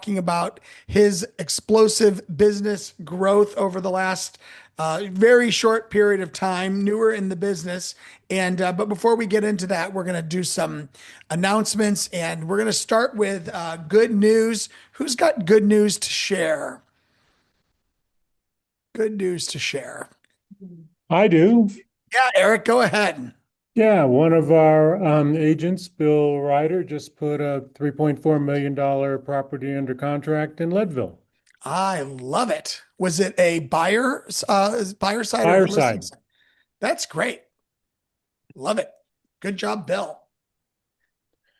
talking about his explosive business growth over the last very short period of time, newer in the business. And but before we get into that, we're going to do some announcements, and we're going to start with good news. Who's got good news to share? Good news to share. I do. Yeah, Eric, go ahead. Yeah, one of our agents, Bill Ryder, just put a $3.4 million property under contract in Leadville. I love it. Was it a buyer side or listing Fireside. side? That's great. Love it. Good job, Bill.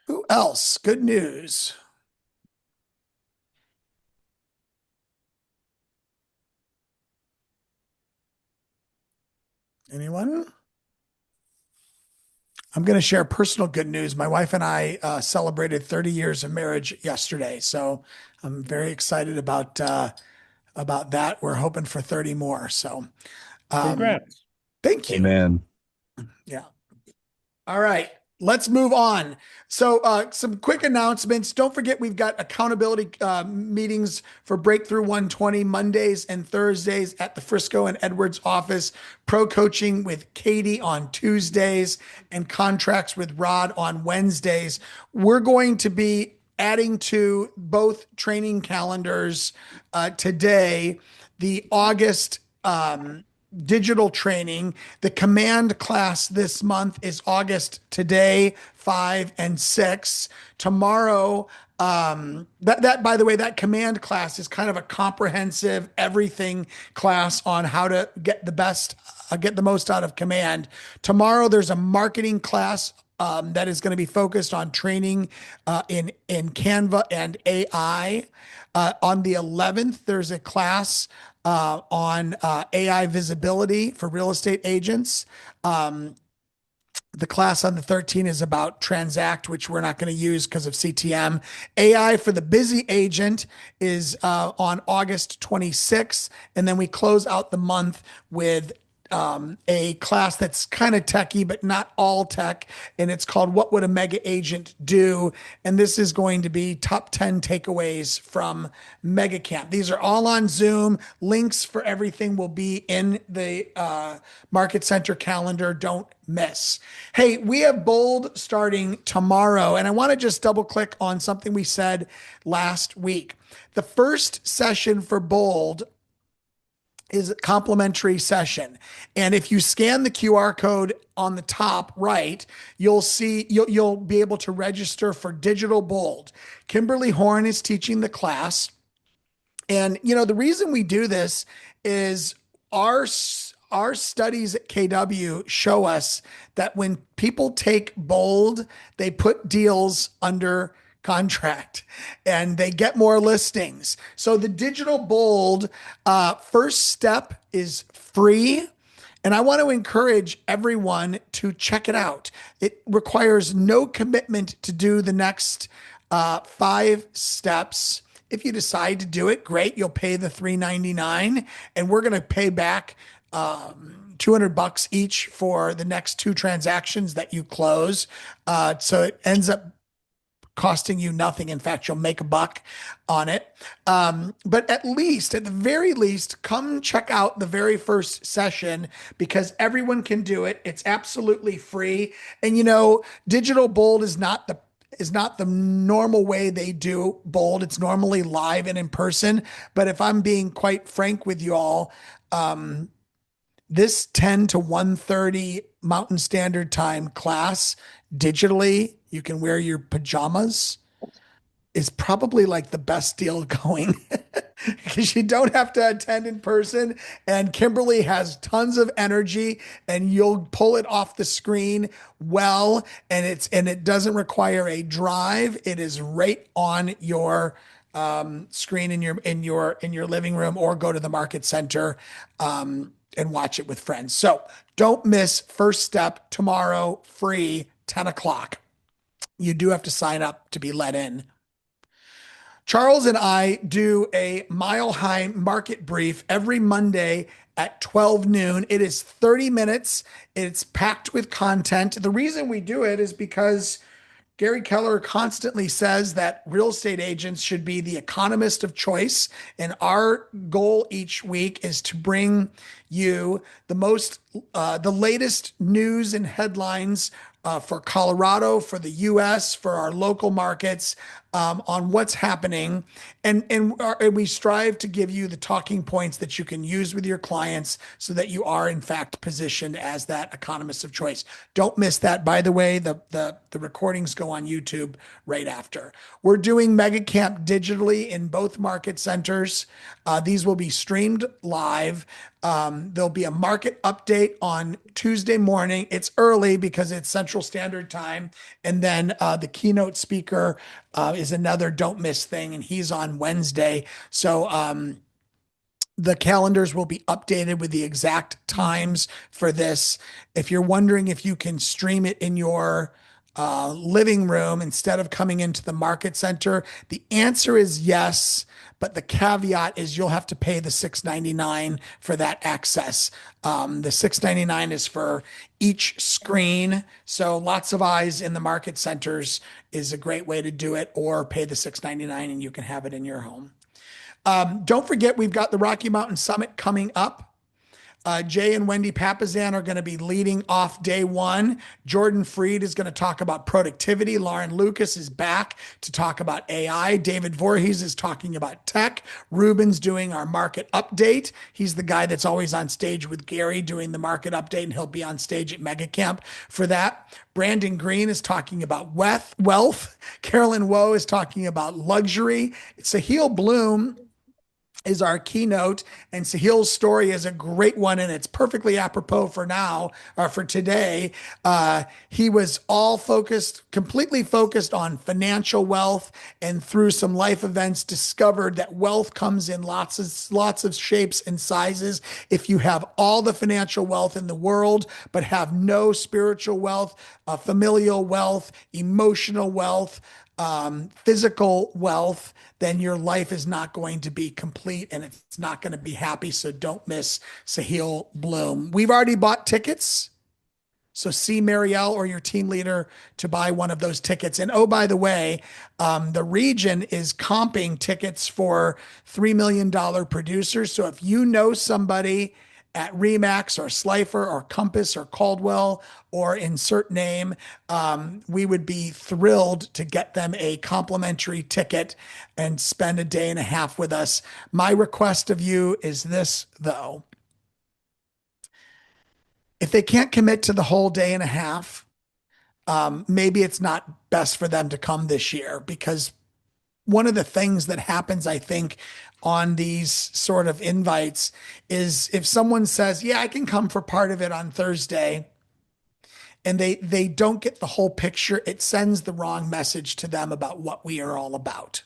Who else? Good news. Anyone? I'm going to share personal good news. My wife and I celebrated 30 years of marriage yesterday, so I'm very excited about that. We're hoping for 30 more. So, um, Congrats. thank you. Amen. Yeah. All right, let's move on. So, some quick announcements. Don't forget, we've got accountability meetings for Breakthrough 120 Mondays and Thursdays at the Frisco and Edwards office, pro coaching with Katie on Tuesdays, and contracts with Rod on Wednesdays. We're going to be adding to both training calendars today the August digital training. The command class this month is August today, 5 and 6. Tomorrow, that by the way, that command class is kind of a comprehensive everything class on how to get the most out of command. Tomorrow, there's a marketing class that is going to be focused on training in Canva and AI. On the 11th, there's a class on AI visibility for real estate agents. The class on the 13th is about Transact, which we're not going to use because of CTM. AI for the busy agent is on August 26th. And then we close out the month with a class that's kind of techy, but not all tech. And it's called What Would a Mega Agent Do? And this is going to be top 10 takeaways from Mega Camp. These are all on Zoom. Links for everything will be in the Market Center calendar. Don't miss. Hey, we have Bold starting tomorrow. And I want to just double click on something we said last week. The first session for Bold is a complimentary session. And if you scan the QR code on the top right, you'll be able to register for Digital Bold. Kimberly Horn is teaching the class. And the reason we do this is our studies at KW show us that when people take Bold, they put deals under contract and they get more listings. So the Digital Bold first step is free. And I want to encourage everyone to check it out. It requires no commitment to do the next 5 steps. If you decide to do it, great. You'll pay the $399, and we're going to pay back $200 each for the next 2 transactions that you close. So it ends up costing you nothing. In fact, you'll make a buck on it. But at the very least, come check out the very first session because everyone can do it. It's absolutely free. And Digital Bold is not the normal way they do Bold. It's normally live and in person. But if I'm being quite frank with you all, this 10 to 1:30 Mountain Standard Time class digitally, you can wear your pajamas, is probably like the best deal going because you don't have to attend in person. And Kimberly has tons of energy and you'll pull it off the screen well. And it doesn't require a drive. It is right on your screen in your living room, or go to the Market Center and watch it with friends. So don't miss first step tomorrow, free, 10 o'clock. You do have to sign up to be let in. Charles and I do a Mile High market brief every Monday at 12 noon. It is 30 minutes. It's packed with content. The reason we do it is because Gary Keller constantly says that real estate agents should be the economist of choice. And our goal each week is to bring you the latest news and headlines for Colorado, for the US, for our local markets, on what's happening. And we strive to give you the talking points that you can use with your clients so that you are, in fact, positioned as that economist of choice. Don't miss that. By the way, the recordings go on YouTube right after. We're doing Mega Camp digitally in both market centers. These will be streamed live. There'll be a market update on Tuesday morning. It's early because it's Central Standard Time. And then the keynote speaker is another don't miss thing, and he's on Wednesday. So the calendars will be updated with the exact times for this. If you're wondering if you can stream it in your living room instead of coming into the market center, the answer is yes. But the caveat is you'll have to pay the $6.99 for that access. The $6.99 is for each screen. So lots of eyes in the market centers is a great way to do it, or pay the $6.99 and you can have it in your home. Don't forget, we've got the Rocky Mountain Summit coming up. Jay and Wendy Papazan are going to be leading off day one. Jordan Freed is going to talk about productivity. Lauren Lucas is back to talk about AI. David Voorhees is talking about tech. Ruben's doing our market update. He's the guy that's always on stage with Gary doing the market update, and he'll be on stage at Mega Camp for that. Brandon Green is talking about wealth. Carolyn Woe is talking about luxury. Sahil Bloom is our keynote, and Sahil's story is a great one, and it's perfectly apropos for now, or for today. He was completely focused on financial wealth, and through some life events discovered that wealth comes in lots of shapes and sizes. If you have all the financial wealth in the world, but have no spiritual wealth, familial wealth, emotional wealth, physical wealth, then your life is not going to be complete and it's not going to be happy. So don't miss Sahil Bloom. We've already bought tickets. So see Marielle or your team leader to buy one of those tickets. And oh, by the way, the region is comping tickets for $3 million producers. So if you know somebody at Remax or Slifer or Compass or Caldwell or insert name, we would be thrilled to get them a complimentary ticket and spend a day and a half with us. My request of you is this, though. If they can't commit to the whole day and a half, maybe it's not best for them to come this year, because one of the things that happens, I think, on these sort of invites is if someone says, yeah, I can come for part of it on Thursday, and they don't get the whole picture, it sends the wrong message to them about what we are all about.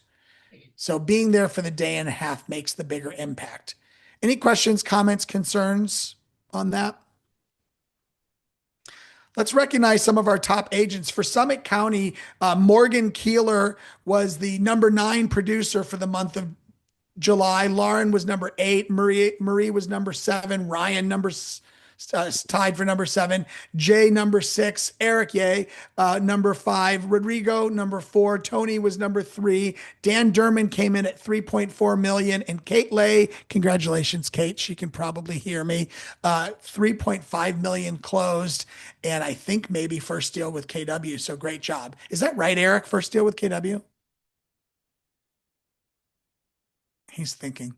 So being there for the day and a half makes the bigger impact. Any questions, comments, concerns on that? Let's recognize some of our top agents. For Summit County, Morgan Keeler was the number 9 producer for the month of July. Lauren was number 8. Marie was number 7. Ryan tied for number 7. Jay number 6. Eric Ye number 5. Rodrigo number 4. Tony was number 3. Dan Derman came in at 3.4 million, and Kate Lay, congratulations, Kate. She can probably hear me. 3.5 million closed, and I think maybe first deal with KW. So great job. Is that right, Eric? First deal with KW? He's thinking.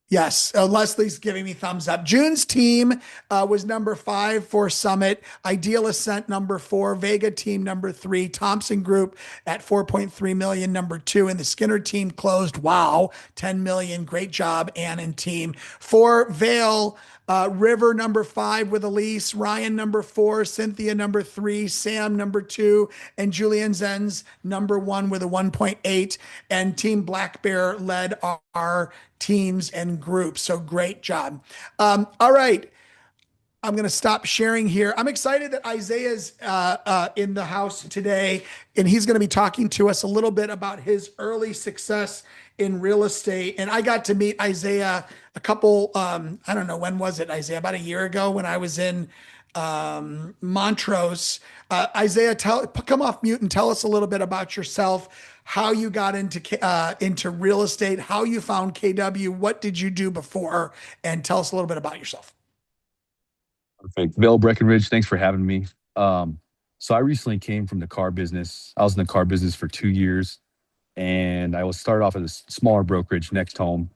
Yes, Leslie's giving me thumbs up. June's team was number 5 for Summit. Ideal Ascent number 4. Vega team number 3. Thompson Group at 4.3 million number 2. And the Skinner team closed. Wow, 10 million. Great job, Ann and team. For Vail, River number 5 with Elise, Ryan number 4, Cynthia number 3, Sam number 2, and Julian Zenz number 1 with a 1.8. And Team Black Bear led our teams and groups. So great job. All right. I'm going to stop sharing here. I'm excited that Isaiah's in the house today, and he's going to be talking to us a little bit about his early success in real estate. And I got to meet Isaiah a couple, I don't know, when was it, Isaiah? About a year ago when I was in Montrose. Isaiah, come off mute and tell us a little bit about yourself, how you got into real estate, how you found KW, what did you do before, and tell us a little bit about yourself. Perfect. Vail Breckenridge, thanks for having me. Um, so I recently came from the car business. I was in the car business for 2 years, and I was started off at a smaller brokerage next home.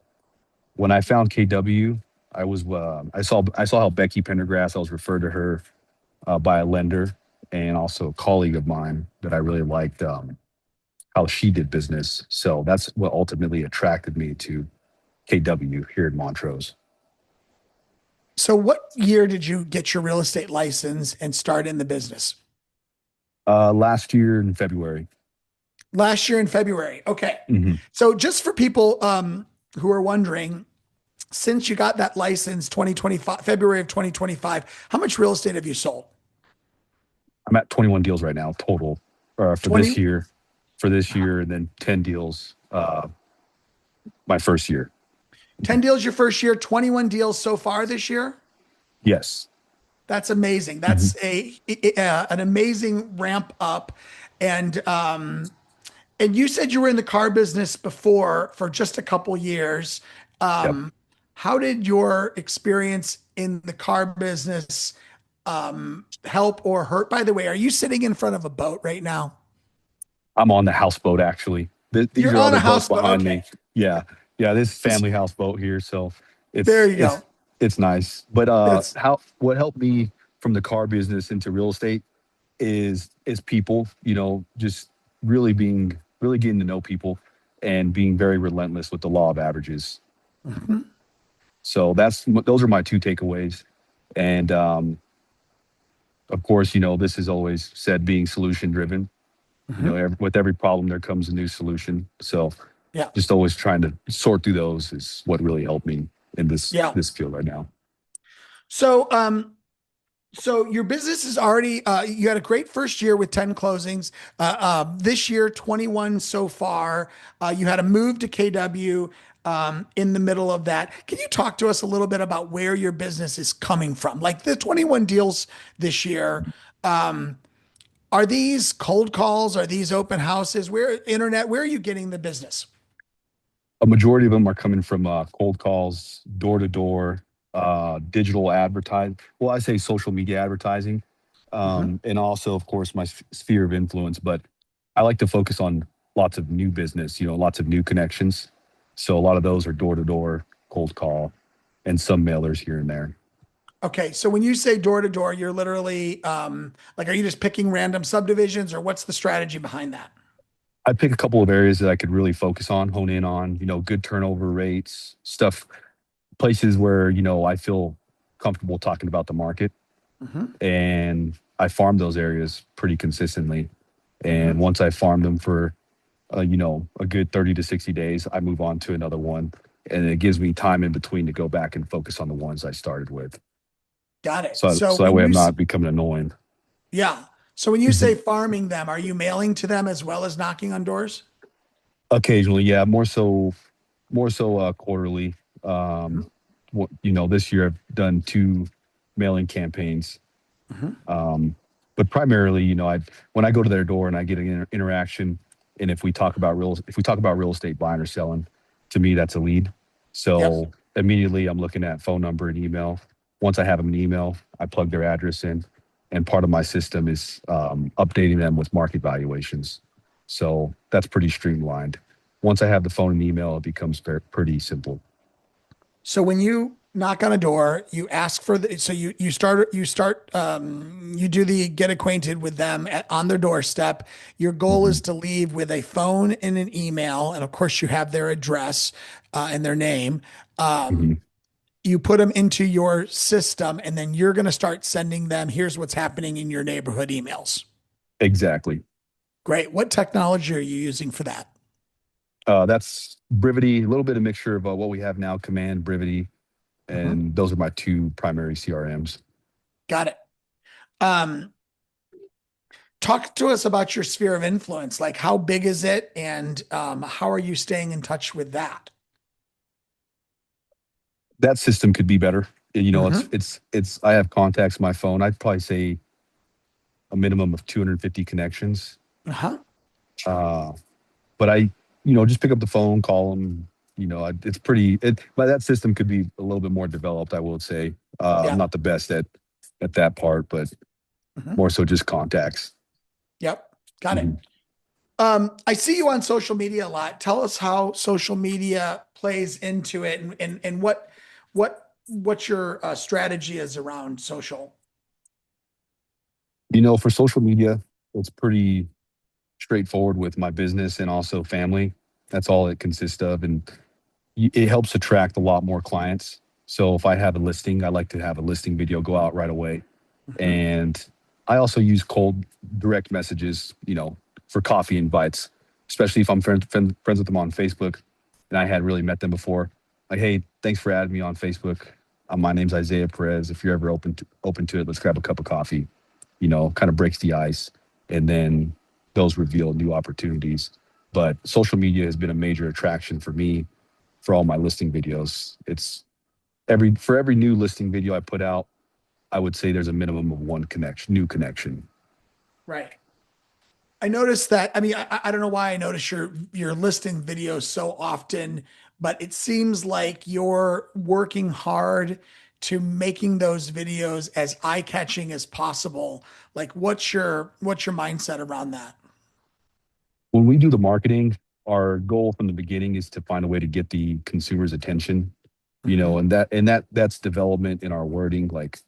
When I found KW, I saw how Becky Pendergrass. I was referred to her by a lender and also a colleague of mine that I really liked how she did business. So that's what ultimately attracted me to KW here in Montrose. So, what year did you get your real estate license and start in the business? Last year in February. Last year in February. Okay. Mhm. So, just for people who are wondering, since you got that license 2025, February of 2025, how much real estate have you sold? I'm at 21 deals right now total for this 20, year, and then 10 deals my first year. 10 deals your first year, 21 deals so far this year. Yes. That's amazing. Mhm. That's an amazing ramp up. And and you said you were in the car business before for just a couple years. Yep. Um, how did your experience in the car business help or hurt? By the way, are you sitting in front of a boat right now? I'm on the houseboat actually. These You're are on a other boats houseboat. behind Okay. me. Yeah. Yeah, this family houseboat here, so There it's you it's go. it's nice. But That's how what helped me from the car business into real estate is people, just really getting to know people and being very relentless with the law of averages. Mhm, So those are my two takeaways. And of course, this is always said being solution driven. mhm. With every problem there comes a new solution. So Yeah. just always trying to sort through those is what really helped me in this Yeah. this field right now. So, so your business is already, you had a great first year with 10 closings. This year, 21 so far. You had a move to KW in the middle of that. Can you talk to us a little bit about where your business is coming from? Like the 21 deals this year, um, are these cold calls? Are these open houses? Where are you getting the business? A majority of them are coming from cold calls, door to door, digital advertising. Well, I say social media advertising, Mhm. and also, of course, my sphere of influence. But I like to focus on lots of new business, lots of new connections. So a lot of those are door to door, cold call, and some mailers here and there. Okay, so when you say door to door, you're literally like, are you just picking random subdivisions or what's the strategy behind that? I pick a couple of areas that I could really focus on, hone in on, good turnover rates, stuff, places where, I feel comfortable talking about the market. Hmm. And I farm those areas pretty consistently. Hmm. And once I farm them for, a good 30 to 60 days, I move on to another one. And it gives me time in between to go back and focus on the ones I started with. Got it. So that way I'm not becoming annoying. Yeah. So when you say Mhm. farming them, are you mailing to them as well as knocking on doors? Occasionally, yeah, more so quarterly. Um, this year I've done two mailing campaigns. Hmm. Um, but primarily, when I go to their door and I get an interaction, and if we talk about real estate buying or selling, to me that's a lead. Yep. So immediately I'm looking at phone number and email. Once I have them an email, I plug their address in, and part of my system is updating them with market valuations. So that's pretty streamlined. Once I have the phone and email, it becomes pretty simple. So when you knock on a door, you ask for the so you do the get acquainted with them on their doorstep. Your goal is Mhm. to leave with a phone and an email, and of course you have their address and their name. Um, Mhm. you put them into your system, and then you're going to start sending them, here's what's happening in your neighborhood emails. Exactly. Great. What technology are you using for that? That's Brivity, a little bit of mixture of what we have now, Command, Brivity, Mhm. and those are my two primary CRMs. Got it. Um, talk to us about your sphere of influence. Like, how big is it, and how are you staying in touch with that? That system could be better. You know, Mhm. I have contacts on my phone. I'd probably say a minimum of 250 connections. Uh-huh. Uh, but just pick up the phone, call them. It's but that system could be a little bit more developed, I will say. I'm Yeah. not the best at that part, but Mhm. more so just contacts. Yep. Got it. Mhm. I see you on social media a lot. Tell us how social media plays into it, and what your strategy is around social. For social media, it's pretty straightforward with my business and also family. That's all it consists of. And it helps attract a lot more clients. So if I have a listing, I like to have a listing video go out right away. Mhm. And I also use cold direct messages, for coffee invites, especially if I'm friends with them on Facebook and I had really met them before. Like, hey, thanks for adding me on Facebook. My name's Isaiah Perez. If you're ever open to it, let's grab a cup of coffee. Kind of breaks the ice, and then those reveal new opportunities. But social media has been a major attraction for me for all my listing videos. It's for every new listing video I put out, I would say there's a minimum of one new connection. Right. I noticed that. I mean, I don't know why I notice your listing videos so often, but it seems like you're working hard to making those videos as eye-catching as possible. Like, what's your mindset around that? When we do the marketing, our goal from the beginning is to find a way to get the consumer's attention, Mhm. and that's development in our wording. Like,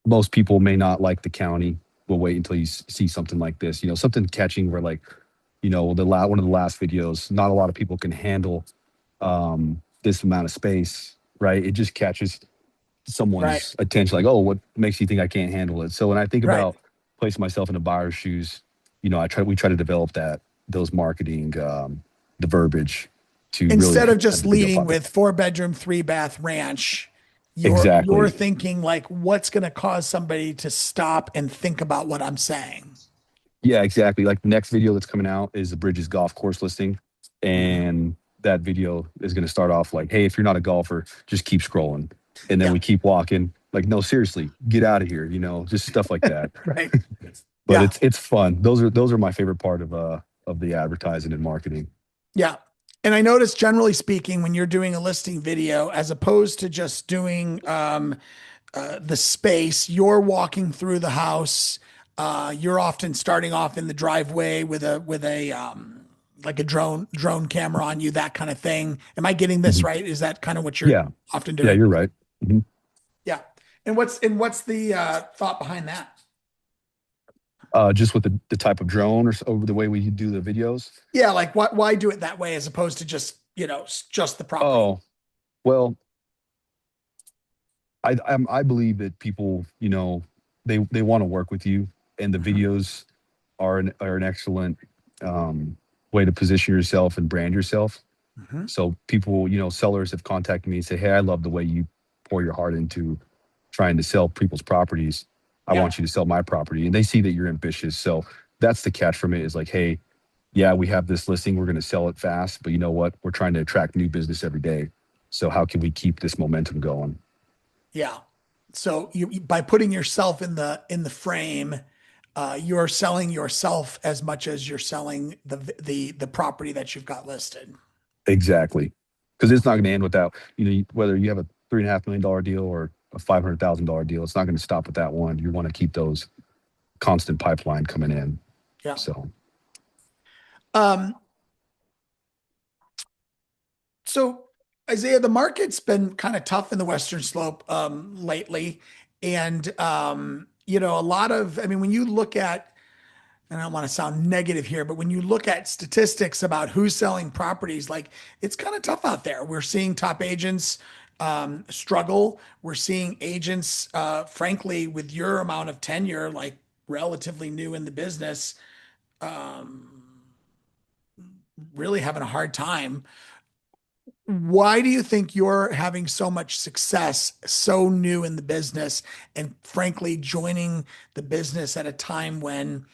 most people may not like the county. We'll wait until you see something like this, something catching where, like, one of the last videos, not a lot of people can handle this amount of space, right? It just catches Right. someone's attention, like, oh, what makes you think I can't handle it? So when I think Right. about placing myself in a buyer's shoes, we try to develop those marketing, the verbiage to really Instead of have just the video leading pop in. with 4 bedroom, 3 bath ranch, you're Exactly. thinking like, what's going to cause somebody to stop and think about what I'm saying? Yeah, exactly. Like, the next video that's coming out is the Bridges golf course listing. Mhm. And that video is going to start off like, hey, if you're not a golfer, just keep scrolling. And then Yeah. we keep walking. Like, no, seriously, get out of here, just stuff like that. Right. But Yeah. it's fun. Those are my favorite part of the advertising and marketing. Yeah. And I notice, generally speaking, when you're doing a listing video, as opposed to just doing the space, you're walking through the house. You're often starting off in the driveway with a like a drone camera on you, that kind of thing. Am I getting this Mhm. right? Is that kind of what you're Yeah. often Yeah, doing? you're right. Mhm. Yeah. And what's the thought behind that? Just with the type of drone over the way we do the videos. Yeah, like why do it that way as opposed to just, just the property? Oh, well, I believe that people, they want to work with you, and the Mhm. videos are an excellent um, way to position yourself and brand yourself. Mhm. So people, sellers have contacted me and say, hey, I love the way you pour your heart into trying to sell people's properties. I Yeah. want you to sell my property. And they see that you're ambitious. So that's the catch from it, is like, hey, yeah, we have this listing. We're going to sell it fast. But you know what? We're trying to attract new business every day. So how can we keep this momentum going? Yeah. So by putting yourself in the frame, you're selling yourself as much as you're selling the property that you've got listed. Exactly. Because it's not going to end without, whether you have a $3.5 million deal or a $500,000 deal, it's not going to stop with that one. You want to keep those constant pipeline coming in. Yeah. So, Um, so Isaiah, the market's been kind of tough in the Western Slope lately. And a lot of, I mean, when you look at, and I don't want to sound negative here, but when you look at statistics about who's selling properties, like it's kind of tough out there. We're seeing top agents struggle. We're seeing agents, frankly, with your amount of tenure, like relatively new in the business, um, really having a hard time. Why do you think you're having so much success, so new in the business, and frankly, joining the business at a time when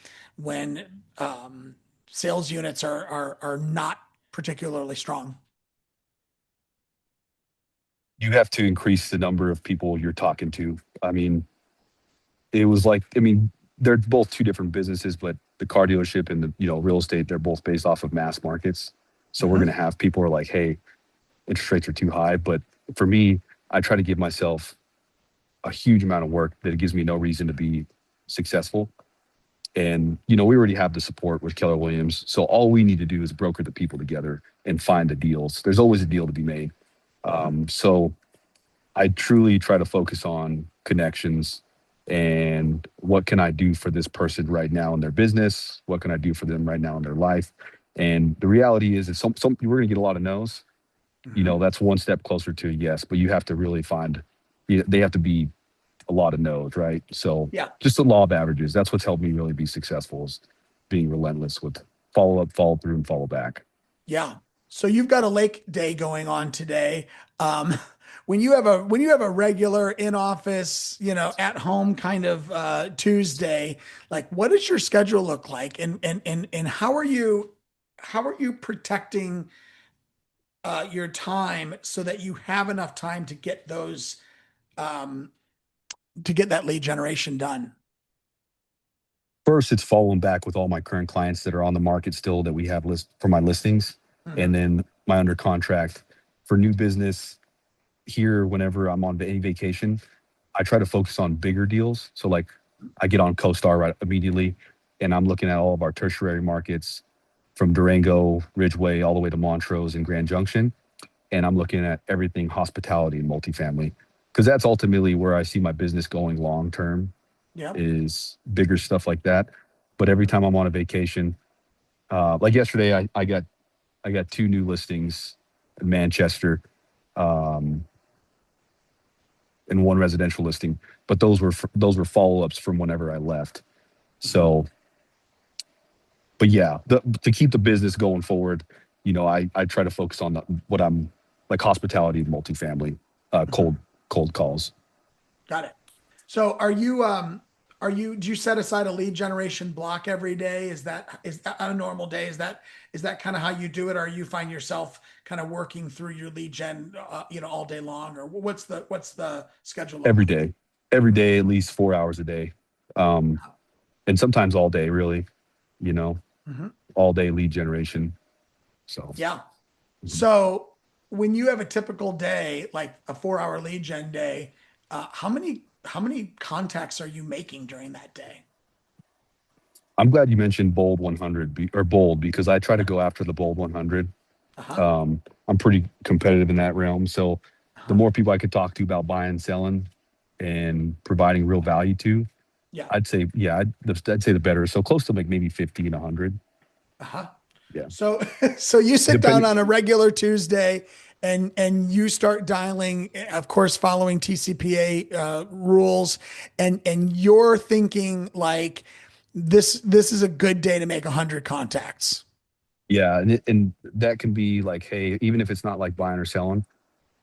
sales units are not particularly strong? you have to increase the number of people you're talking to. I mean, it was like, I mean, they're both two different businesses, but the car dealership and the, real estate, they're both based off of mass markets. So we're Mhm. going to have people who are like, hey, interest rates are too high. But for me, I try to give myself a huge amount of work that it gives me no reason to be successful. And, we already have the support with Keller Williams. So all we need to do is broker the people together and find the deals. There's always a deal to be made. So I truly try to focus on connections and what can I do for this person right now in their business? What can I do for them right now in their life? And the reality is some we're going to get a lot of no's. Mhm. That's one step closer to a yes, but you have to really they have to be a lot of no's, right? So Yeah. just the law of averages. That's what's helped me really be successful, is being relentless with follow up, follow through, and follow back. Yeah. So you've got a lake day going on today. Um, when you have a regular in office, at home kind of Tuesday, like what does your schedule look like? And how are you protecting your time so that you have enough time to get those um, to get that lead generation done? First, it's following back with all my current clients that are on the market still that we have list for my listings, and Mhm. then my under contract for new business here. Whenever I'm on any vacation, I try to focus on bigger deals. So like I get on CoStar right immediately, and I'm looking at all of our tertiary markets from Durango, Ridgeway, all the way to Montrose and Grand Junction, and I'm looking at everything hospitality and multifamily, because that's ultimately where I see my business going long term, Yep. is bigger stuff like that. But every time I'm on a vacation, like yesterday, I got two new listings in Manchester, um, and one residential listing. But those were follow ups from whenever I left. Mhm. So, but yeah, to keep the business going forward, I try to focus on what I'm like, hospitality and multifamily, Mhm. cold calls. Got it. So do you set aside a lead generation block every day? Is that on a normal day? Is that kind of how you do it? Or you find yourself kind of working through your lead gen, all day long? Or what's the schedule look Every like? day, every day, at least 4 hours a day. Um, and sometimes all day, really, you know, Mhm. all day lead generation. So, Yeah. mhm. So when you have a typical day, like a 4-hour lead gen day, how many contacts are you making during that day? I'm glad you mentioned bold 100 or bold, because I try to Yeah. go after the bold 100. Uh-huh. I'm pretty competitive in that realm. So the Uh-huh. more people I could talk to about buying and selling and providing real value to, Yeah. I'd say, yeah, I'd say the better. So close to like maybe 50 and 100. Uh-huh. Yeah. So so you sit down Depending. on a regular Tuesday and you start dialing, of course, following TCPA rules, and you're thinking like this is a good day to make 100 contacts. Yeah. And that can be like, hey, even if it's not like buying or selling,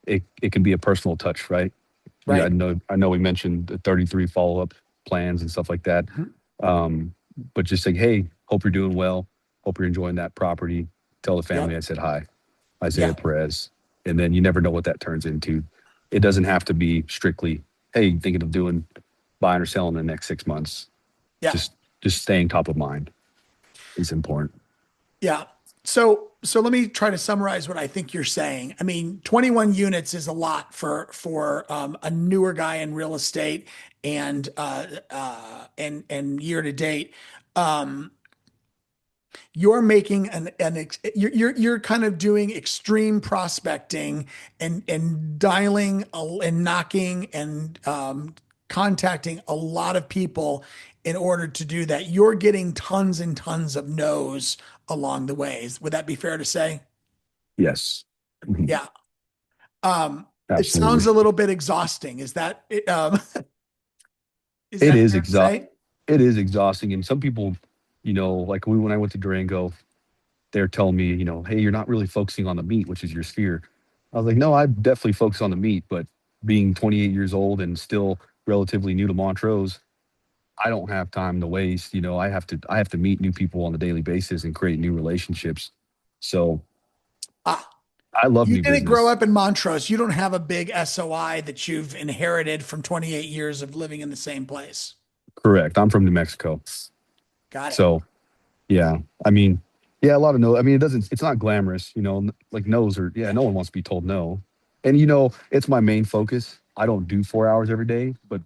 it can be a personal touch, right? Yeah. Right. I know we mentioned the 33 follow-up plans and stuff like that. Mhm. Um, but just like, hey, hope you're doing well. Hope you're enjoying that property. Tell the family Yep. I said hi, Isaiah Yeah. Perez. And then you never know what that turns into. It doesn't have to be strictly, hey, thinking of doing buying or selling in the next 6 months. Yeah. Just staying top of mind is important. Yeah. So let me try to summarize what I think you're saying. I mean, 21 units is a lot for a newer guy in real estate, and year to date. Um, you're making you're kind of doing extreme prospecting and dialing and knocking and contacting a lot of people in order to do that. You're getting tons and tons of no's along the ways. Would that be fair to say? Yes. Mhm. Yeah. It sounds Absolutely. a little bit exhausting. Is It that is fair to say? it is exhausting. And some people, like when I went to Durango, they're telling me, hey, you're not really focusing on the meat, which is your sphere. I was like, no, I definitely focus on the meat, but being 28 years old and still relatively new to Montrose, I don't have time to waste. I have to meet new people on a daily basis and create new relationships. So Ah. I love You new didn't grow business. up in Montrose. You don't have a big SOI that you've inherited from 28 years of living in the same place. Correct. I'm from New Mexico. Got it. So yeah, I mean, yeah, a lot of no. I mean, it's not glamorous, like no's or, yeah, no one wants to be told no. And, it's my main focus. I don't do 4 hours every day, but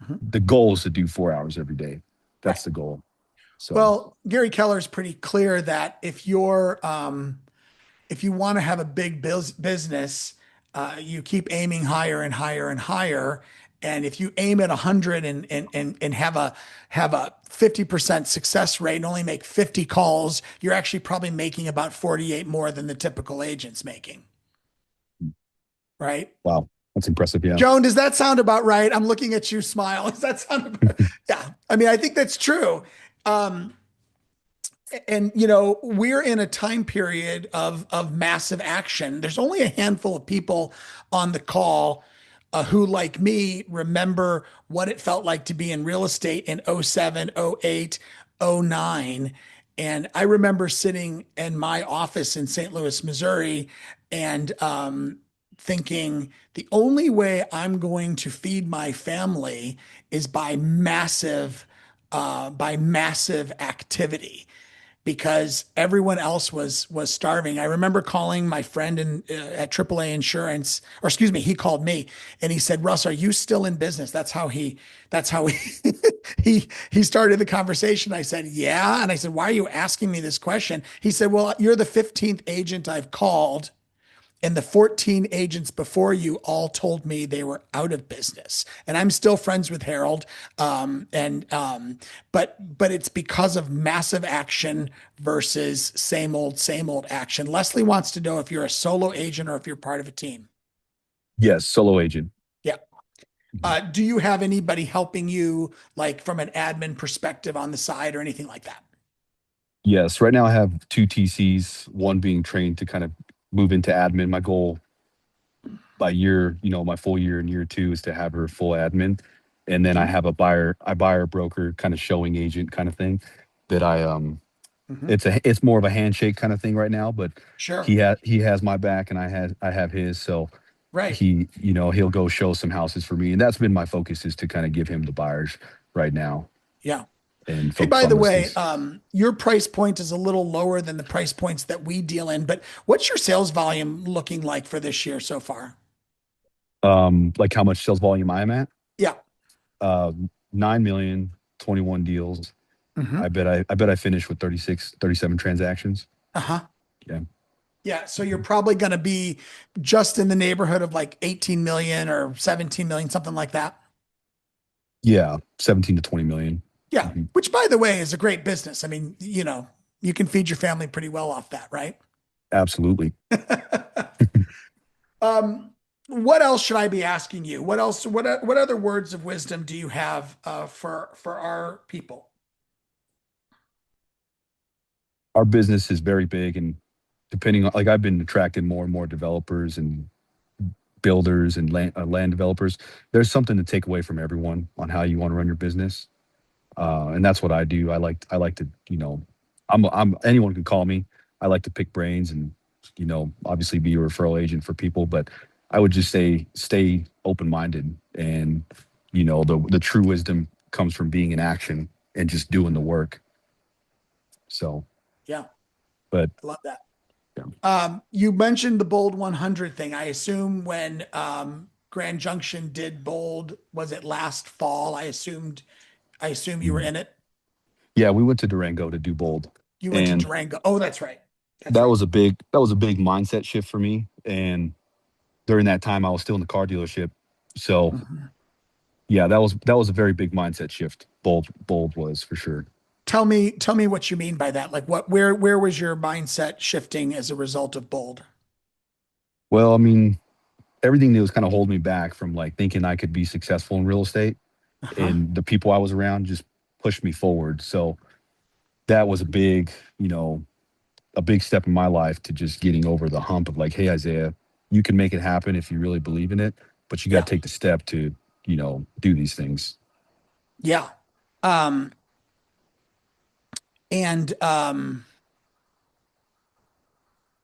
Mhm. the goal is to do 4 hours every day. Right. That's the goal. So, Well, Gary Keller is pretty clear that if you want to have a big business, you keep aiming higher and higher and higher. And if you aim at 100 and have a 50% success rate and only make 50 calls, you're actually probably making about 48 more than the typical agent's making, right? wow, that's impressive. Yeah. Joan, does that sound about right? I'm looking at you, smile. Does that sound about? Yeah. I mean, I think that's true. Um, and we're in a time period of massive action. There's only a handful of people on the call who, like me, remember what it felt like to be in real estate in '07, '08, '09. And I remember sitting in my office in St. Louis, Missouri, and thinking the only way I'm going to feed my family is by massive activity, because everyone else was starving. I remember calling my friend at AAA Insurance, or excuse me, he called me and he said, "Russ, are you still in business?" That's how he he started the conversation. I said, "Yeah," and I said, "Why are you asking me this question?" He said, "Well, you're the 15th agent I've called, and the 14 agents before you all told me they were out of business, and I'm still friends with Harold, but it's because of massive action versus same old action." Leslie wants to know if you're a solo agent or if you're part of a team. Yes. Solo agent. Yeah. Do you have anybody helping you, like from an admin perspective on the side or anything like that? Yes. Right now I have two TCs, one being trained to kind of move into admin. My goal by year, my full year in year two is to have her full admin. And then I Mhm. have I buyer broker kind of showing agent kind of thing that Mhm. it's more of a handshake kind of thing right now, but Sure. he has my back and I have his. So Right. he'll go show some houses for me. And that's been my focus, is to kind of give him the buyers right now Yeah. and Hey, focus by on the way, listings. your price point is a little lower than the price points that we deal in, but what's your sales volume looking like for this year so far? Like how much sales volume I'm at? Yeah. Uh, 9 million, 21 deals. Hmm. I bet I finished with 36, 37 transactions. Uh-huh. Yeah. Yeah. So you're probably going to be just in the neighborhood of like 18 million or 17 million, something like that. Yeah. 17 to 20 million. Yeah. Mhm. Which, by the way, is a great business. I mean, you can feed your family pretty well off that, right? Absolutely. Um, what else should I be asking you? What else? What other words of wisdom do you have for our people? Our business is very big, and depending on, like, I've been attracting more and more developers and builders and land developers. There's something to take away from everyone on how you want to run your business. And that's what I do. I like to, anyone can call me. I like to pick brains and, obviously be a referral agent for people, but I would just say, stay open-minded. And, the true wisdom comes from being in action and just doing the work. So, Yeah, but I love that. yeah. You mentioned the Bold 100 thing. I assume when Grand Junction did Bold, was it last fall? I assume you were Mm. in it. Yeah, we went to Durango to do Bold, You went to and Durango. Oh, that's right. That's that right. was a big mindset shift for me. And during that time, I was still in the car dealership. So Mhm. yeah, that was a very big mindset shift. Bold was for sure. Tell me what you mean by that. Like where was your mindset shifting as a result of Bold? Well, I mean, everything that was kind of holding me back from, like, thinking I could be successful in real estate, Uh-huh. and the people I was around just pushed me forward. So that was a big step in my life to just getting over the hump of, like, hey, Isaiah, you can make it happen if you really believe in it, but you got Yeah. to take the step to, do these things. Yeah. Um, and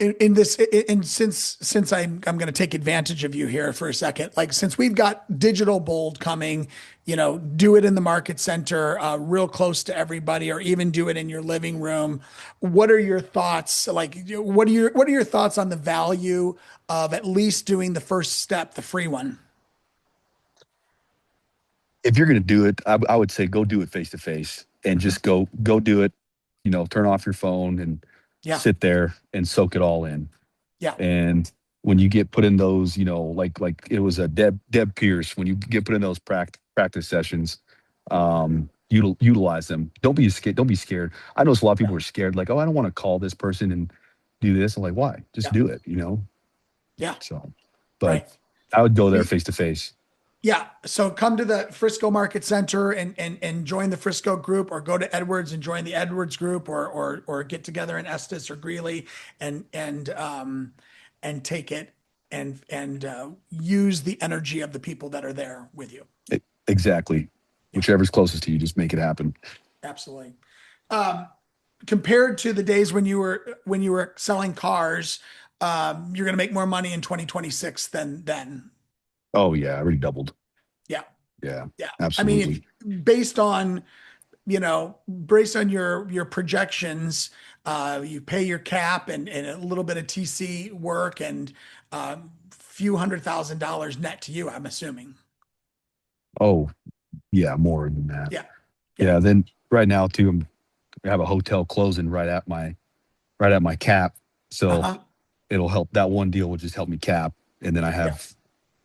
in this, and since I'm going to take advantage of you here for a second, like since we've got digital bold coming, do it in the market center, real close to everybody, or even do it in your living room. What are your thoughts? Like, what are your thoughts on the value of at least doing the first step, the free one? If you're going to do it, I would say go do it face to face and Mhm. just go do it. Turn off your phone and Yeah, sit there and soak it all in. yeah, And when you get put in those, like it was a Deb Pierce, when you get put in those practice sessions, utilize them. Don't be scared. Don't be scared. I know a lot of yeah, people are scared, like, oh, I don't want to call this person and do this. I'm like, why? Just yeah, do it, yeah. So, but Right. I would go there face to face. Yeah. So come to the Frisco Market Center and join the Frisco group, or go to Edwards and join the Edwards group, or get together in Estes or Greeley and take it and use the energy of the people that are there with you. Exactly. Yeah, Whichever's closest to you, just make it happen. absolutely. Um, Compared to the days when you were selling cars, you're going to make more money in 2026 than then. Oh yeah, I already doubled. Yeah. Yeah, Yeah. I mean, absolutely. based on your projections, you pay your cap and a little bit of TC work and few $100,000 net to you, I'm assuming. Oh yeah, more than that. Yeah. Yeah. Yeah. Then right now too, I have a hotel closing right at my cap. So Uh-huh. it'll help. That one deal will just help me cap, and then I Yeah. have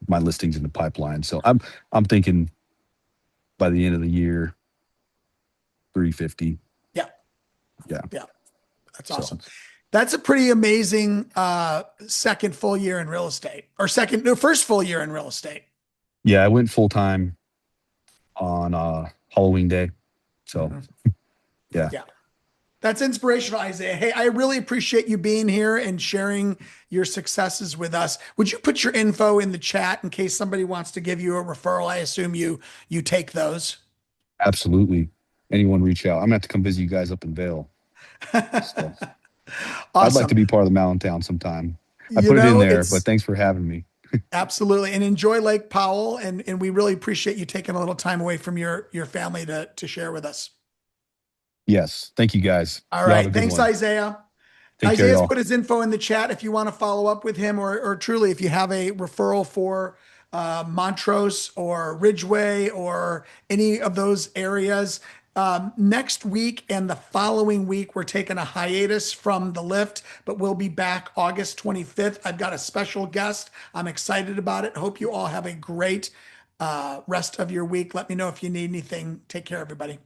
my listings in the pipeline. So I'm thinking by the end of the year, 350. Yeah. Yeah. Yeah. That's So awesome. That's a pretty amazing second full year in real estate, or first full year in real estate. yeah, I went full time on Halloween day. So Mhm. yeah, Yeah. That's inspirational, Isaiah. Hey, I really appreciate you being here and sharing your successes with us. Would you put your info in the chat in case somebody wants to give you a referral? I assume you take those. absolutely. Anyone reach out. I'm gonna have to come visit you guys up in Vail. So I'd like to Awesome. be part of the Mountain Town sometime. I You put it in know, there, but it's thanks for having me. absolutely, and enjoy Lake Powell, and we really appreciate you taking a little time away from your family to share with us. Yes. Thank you guys. All Y'all have a right. good Thanks, one. Isaiah. Take care, Isaiah's y'all. put his info in the chat if you want to follow up with him, or truly if you have a referral for Montrose or Ridgeway or any of those areas. Next week and the following week, we're taking a hiatus from the lift, but we'll be back August 25th. I've got a special guest. I'm excited about it. Hope you all have a great rest of your week. Let me know if you need anything. Take care, everybody.